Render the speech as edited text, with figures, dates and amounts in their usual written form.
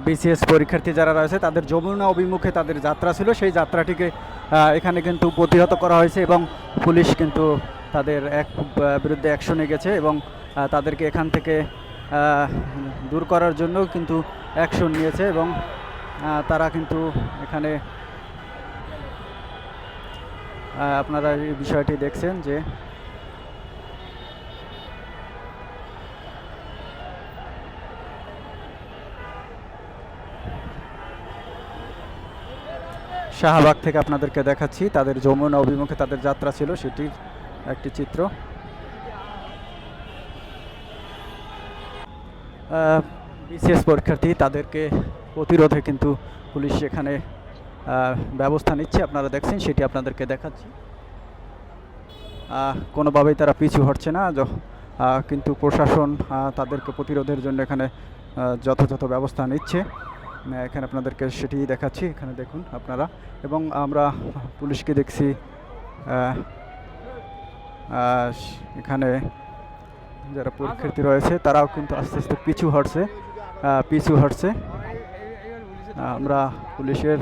BCS পরীক্ষার্থী যারা রয়েছে তাদের যমুনা অভিমুখে তাদের যাত্রা ছিল, সেই যাত্রাটিকে এখানে কিন্তু প্রতিহত করা হয়েছে এবং পুলিশ কিন্তু তাদের বিরুদ্ধে অ্যাকশন নিয়ে গেছে এবং তাদেরকে এখান থেকে দূর করার জন্য কিন্তু অ্যাকশন নিয়েছে এবং তারা কিন্তু এখানে আপনারা এই বিষয়টি দেখছেন যে শাহবাগ থেকে আপনাদেরকে দেখাচ্ছি তাদের যমুনা অভিমুখে তাদের যাত্রা ছিল সেটির একটি চিত্র। বিসিএস পরীক্ষার্থী তাদেরকে প্রতিরোধে কিন্তু পুলিশ এখানে ব্যবস্থা নিচ্ছে, আপনারা দেখছেন সেটি আপনাদেরকে দেখাচ্ছি। কোনোভাবেই তারা পিছু হটছে না, কিন্তু প্রশাসন তাদেরকে প্রতিরোধের জন্য এখানে যথাযথ ব্যবস্থা নিচ্ছে। এখানে আপনাদেরকে সেটি দেখাচ্ছি, এখানে দেখুন আপনারা। এবং আমরা পুলিশকে দেখছি এখানে যারা পরীক্ষার্থী রয়েছে তারাও কিন্তু আস্তে আস্তে পিছু হটছে। আমরা পুলিশের